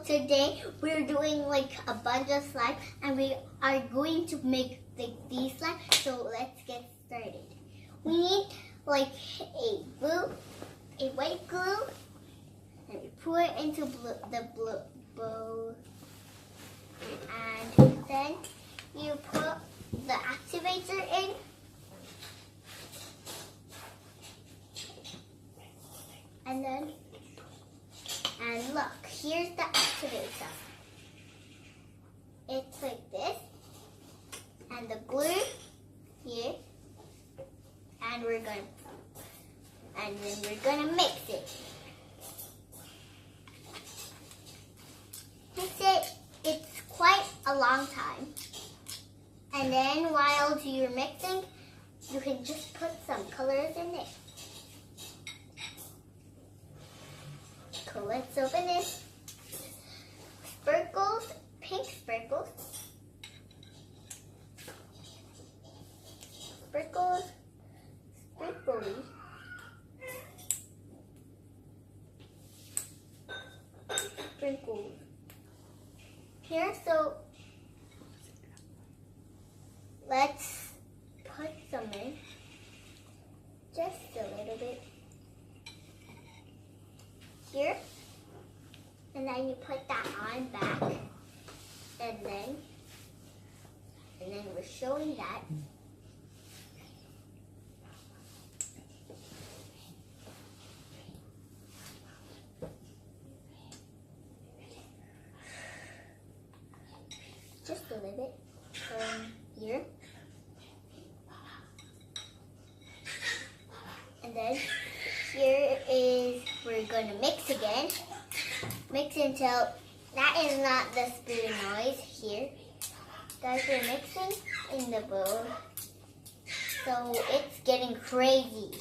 today we're doing like a bunch of slime and we are going to make like these slime. So let's get started. We need like a white glue, and we pour it into the bowl, and then you put the activator in. And look, here's the activator. It's like this, and the glue here, and then we're gonna mix it. Mix it. It's quite a long time. And then while you're mixing, you can just put some colors in it. So let's open it. Sprinkles, pink sprinkles. Sprinkles, sprinkly. Sprinkles. Here, so let's put some in. Just a little bit. Here, and then you put that on back, and then we're showing that. Just a little bit here, and then here is, we're going to mix again. Mix until, that is not the spoon noise here. Guys, we're mixing in the bowl. So it's getting crazy.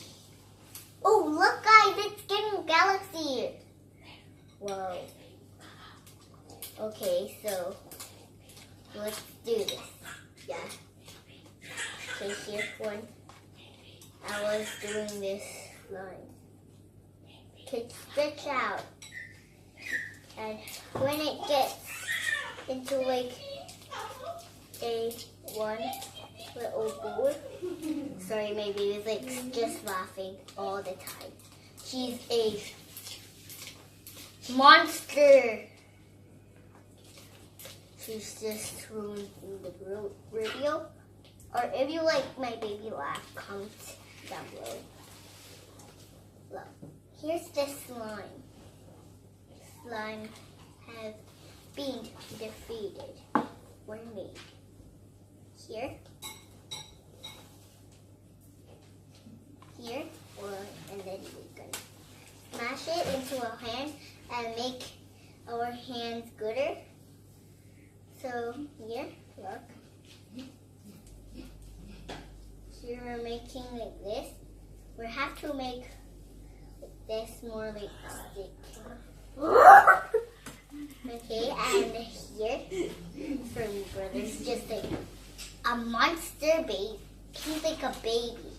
Oh, look guys, it's getting galaxy. Whoa. Okay, so let's do this. Yeah. Okay, here's one. I was doing this line. Okay, stretch out, and when it gets into like a one little bowl, sorry, maybe it's like just laughing all the time. She's a monster. She's just ruining the video. Or if you like my baby laugh, comment down below. Look. Here's the slime. Slime has been defeated or made. Here, and then we're gonna smash it into our hand and make our hands gooder. So here, look. Here we're making like this. We have to make this more like stick. Okay, and here for me, brothers, just like a monster baby. He's like a baby.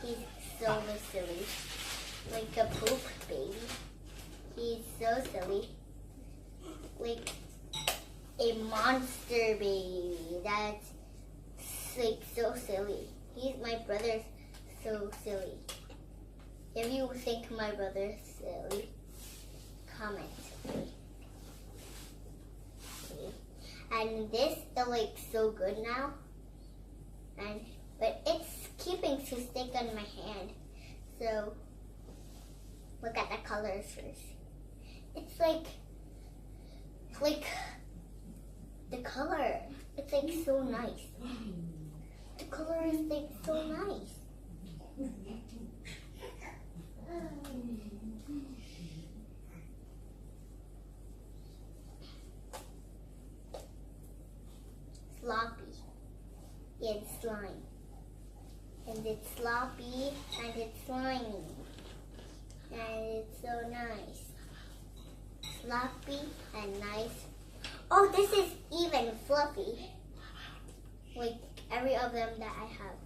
He's so silly, like a poop baby. He's so silly, like a monster baby. That's like so silly. He's my brother's so silly. If you think my brother's silly, comment. Okay. And this is like so good now. But it's keeping to stick on my hand. So look at the colors first. It's like the color. It's like so nice. The color is like so nice. Sloppy. It's slime. And it's sloppy and it's slimy. And it's so nice. Sloppy and nice. Oh, this is even fluffy. Like every of them that I have.